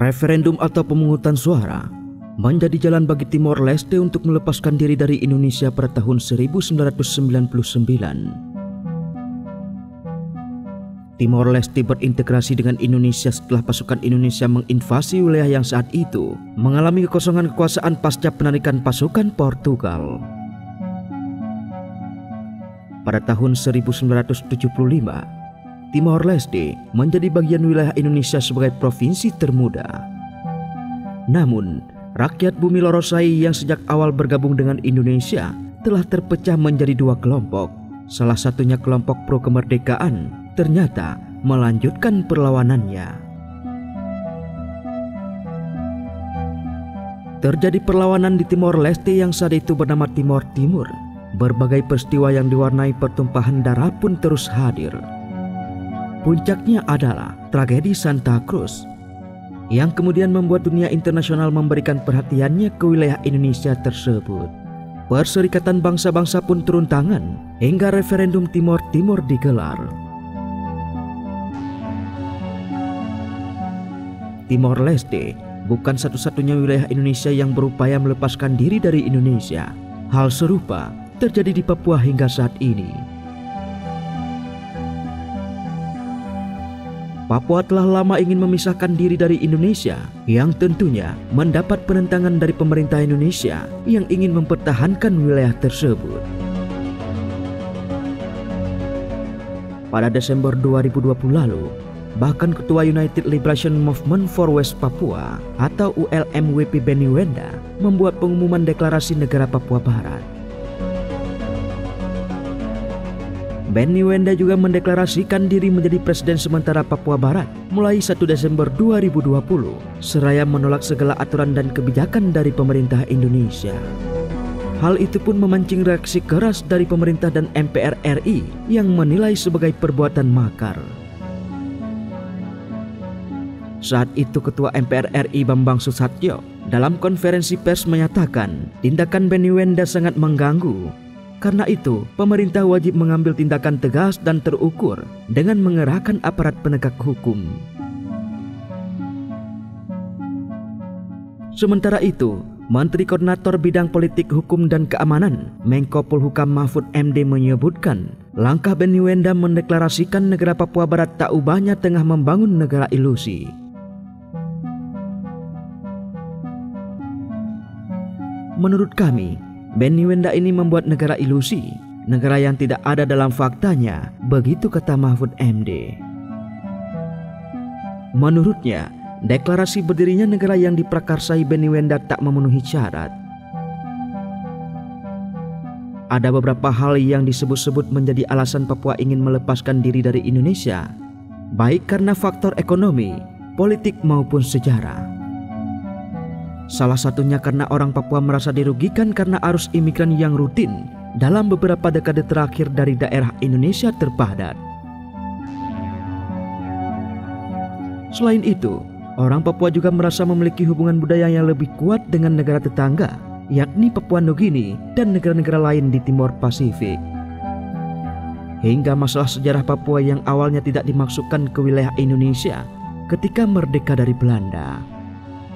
Referendum atau pemungutan suara menjadi jalan bagi Timor Leste untuk melepaskan diri dari Indonesia pada tahun 1999. Timor Leste berintegrasi dengan Indonesia setelah pasukan Indonesia menginvasi wilayah yang saat itu mengalami kekosongan kekuasaan pasca penarikan pasukan Portugal. Pada tahun 1975, Timor Leste menjadi bagian wilayah Indonesia sebagai provinsi termuda. Namun, rakyat Bumi Lorosai yang sejak awal bergabung dengan Indonesia telah terpecah menjadi dua kelompok. Salah satunya kelompok pro kemerdekaan ternyata melanjutkan perlawanannya. Terjadi perlawanan di Timor Leste yang saat itu bernama Timor Timur. Berbagai peristiwa yang diwarnai pertumpahan darah pun terus hadir. Puncaknya adalah tragedi Santa Cruz yang kemudian membuat dunia internasional memberikan perhatiannya ke wilayah Indonesia tersebut. Perserikatan bangsa-bangsa pun turun tangan hingga referendum Timor Timur digelar. Timor Leste bukan satu-satunya wilayah Indonesia yang berupaya melepaskan diri dari Indonesia. Hal serupa terjadi di Papua hingga saat ini. Papua telah lama ingin memisahkan diri dari Indonesia, yang tentunya mendapat penentangan dari pemerintah Indonesia yang ingin mempertahankan wilayah tersebut. Pada Desember 2020 lalu, bahkan Ketua United Liberation Movement for West Papua atau ULMWP Benny Wenda membuat pengumuman deklarasi negara Papua Barat. Benny Wenda juga mendeklarasikan diri menjadi presiden sementara Papua Barat mulai 1 Desember 2020, seraya menolak segala aturan dan kebijakan dari pemerintah Indonesia. Hal itu pun memancing reaksi keras dari pemerintah dan MPR RI yang menilai sebagai perbuatan makar. Saat itu Ketua MPR RI Bambang Susatyo dalam konferensi pers menyatakan tindakan Benny Wenda sangat mengganggu. Karena itu, pemerintah wajib mengambil tindakan tegas dan terukur dengan mengerahkan aparat penegak hukum. Sementara itu, Menteri Koordinator Bidang Politik Hukum dan Keamanan Menko Polhukam Mahfud MD menyebutkan langkah Benny Wenda mendeklarasikan negara Papua Barat tak ubahnya tengah membangun negara ilusi. Menurut kami, Benny Wenda ini membuat negara ilusi, negara yang tidak ada dalam faktanya, begitu kata Mahfud MD. Menurutnya, deklarasi berdirinya negara yang diprakarsai Benny Wenda tak memenuhi syarat. Ada beberapa hal yang disebut-sebut menjadi alasan Papua ingin melepaskan diri dari Indonesia, baik karena faktor ekonomi, politik maupun sejarah. Salah satunya karena orang Papua merasa dirugikan karena arus imigran yang rutin dalam beberapa dekade terakhir dari daerah Indonesia terpadat. Selain itu, orang Papua juga merasa memiliki hubungan budaya yang lebih kuat dengan negara tetangga, yakni Papua Nugini dan negara-negara lain di Timor Pasifik. Hingga masalah sejarah Papua yang awalnya tidak dimasukkan ke wilayah Indonesia ketika merdeka dari Belanda.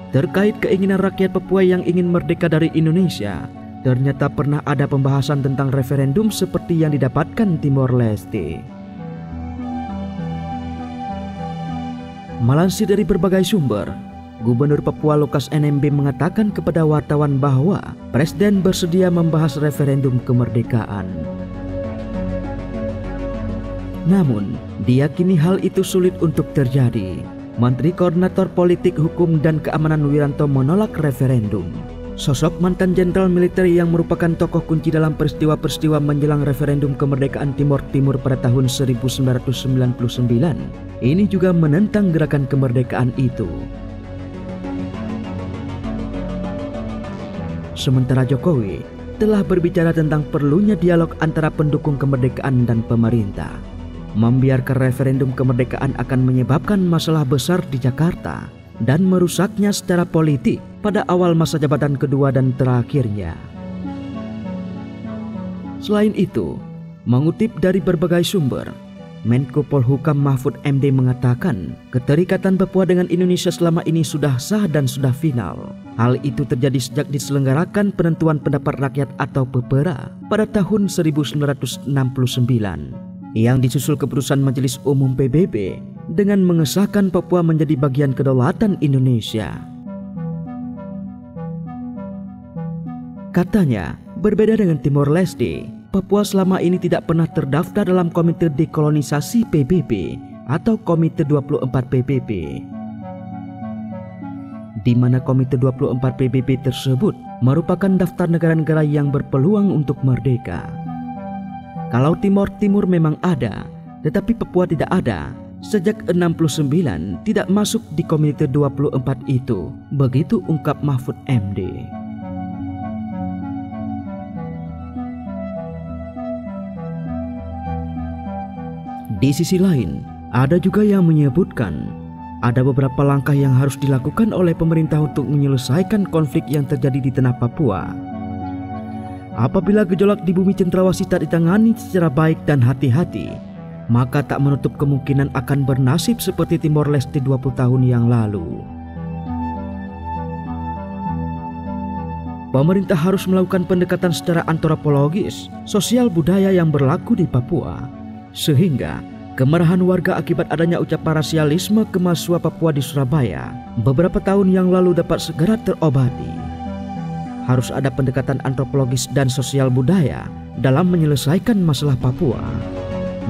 Terkait keinginan rakyat Papua yang ingin merdeka dari Indonesia, ternyata pernah ada pembahasan tentang referendum seperti yang didapatkan Timor Leste. Melansir dari berbagai sumber, Gubernur Papua Lukas NMB mengatakan kepada wartawan bahwa Presiden bersedia membahas referendum kemerdekaan. Namun, diyakini hal itu sulit untuk terjadi. Menteri Koordinator Politik Hukum dan Keamanan Wiranto menolak referendum. Sosok mantan jenderal militer yang merupakan tokoh kunci dalam peristiwa-peristiwa menjelang referendum kemerdekaan Timor Timur pada tahun 1999 ini juga menentang gerakan kemerdekaan itu. Sementara Jokowi telah berbicara tentang perlunya dialog antara pendukung kemerdekaan dan pemerintah. Membiarkan referendum kemerdekaan akan menyebabkan masalah besar di Jakarta dan merusaknya secara politik pada awal masa jabatan kedua dan terakhirnya. Selain itu, mengutip dari berbagai sumber, Menko Polhukam Mahfud MD mengatakan keterikatan Papua dengan Indonesia selama ini sudah sah dan sudah final. Hal itu terjadi sejak diselenggarakan penentuan pendapat rakyat atau PEPRA pada tahun 1969 yang disusul keputusan Majelis Umum PBB dengan mengesahkan Papua menjadi bagian kedaulatan Indonesia. Katanya, berbeda dengan Timor Leste, Papua selama ini tidak pernah terdaftar dalam Komite Dekolonisasi PBB atau Komite 24 PBB, di mana Komite 24 PBB tersebut merupakan daftar negara-negara yang berpeluang untuk merdeka. Kalau Timor Timur memang ada, tetapi Papua tidak ada. Sejak 69 tidak masuk di Komite 24 itu, begitu ungkap Mahfud MD. Di sisi lain, ada juga yang menyebutkan ada beberapa langkah yang harus dilakukan oleh pemerintah untuk menyelesaikan konflik yang terjadi di tanah Papua. Apabila gejolak di bumi cendrawasih tak ditangani secara baik dan hati-hati, maka tak menutup kemungkinan akan bernasib seperti Timor Leste 20 tahun yang lalu. Pemerintah harus melakukan pendekatan secara antropologis, sosial budaya yang berlaku di Papua, sehingga kemarahan warga akibat adanya ucapan rasialisme ke mahasiswa Papua di Surabaya beberapa tahun yang lalu dapat segera terobati. Harus ada pendekatan antropologis dan sosial budaya dalam menyelesaikan masalah Papua.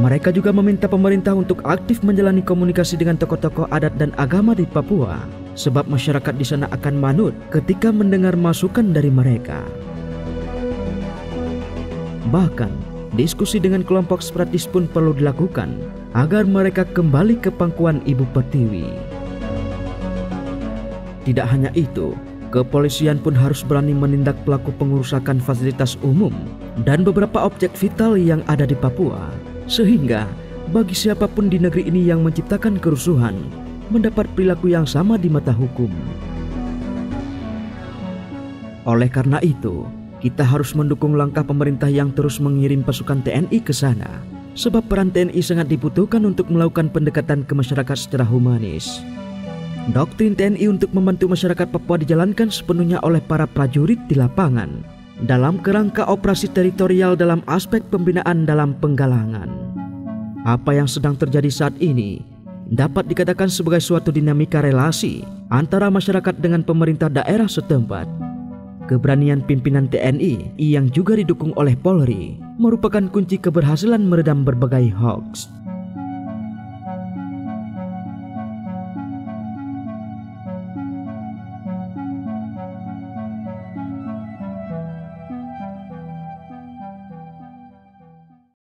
Mereka juga meminta pemerintah untuk aktif menjalani komunikasi dengan tokoh-tokoh adat dan agama di Papua, sebab masyarakat di sana akan manut ketika mendengar masukan dari mereka. Bahkan, diskusi dengan kelompok separatis pun perlu dilakukan agar mereka kembali ke pangkuan Ibu Pertiwi. Tidak hanya itu, kepolisian pun harus berani menindak pelaku pengerusakan fasilitas umum dan beberapa objek vital yang ada di Papua, sehingga bagi siapapun di negeri ini yang menciptakan kerusuhan mendapat perilaku yang sama di mata hukum. Oleh karena itu, kita harus mendukung langkah pemerintah yang terus mengirim pasukan TNI ke sana, sebab peran TNI sangat dibutuhkan untuk melakukan pendekatan ke masyarakat secara humanis. Doktrin TNI untuk membantu masyarakat Papua dijalankan sepenuhnya oleh para prajurit di lapangan dalam kerangka operasi teritorial dalam aspek pembinaan dalam penggalangan. Apa yang sedang terjadi saat ini dapat dikatakan sebagai suatu dinamika relasi antara masyarakat dengan pemerintah daerah setempat. Keberanian pimpinan TNI yang juga didukung oleh Polri merupakan kunci keberhasilan meredam berbagai hoaks.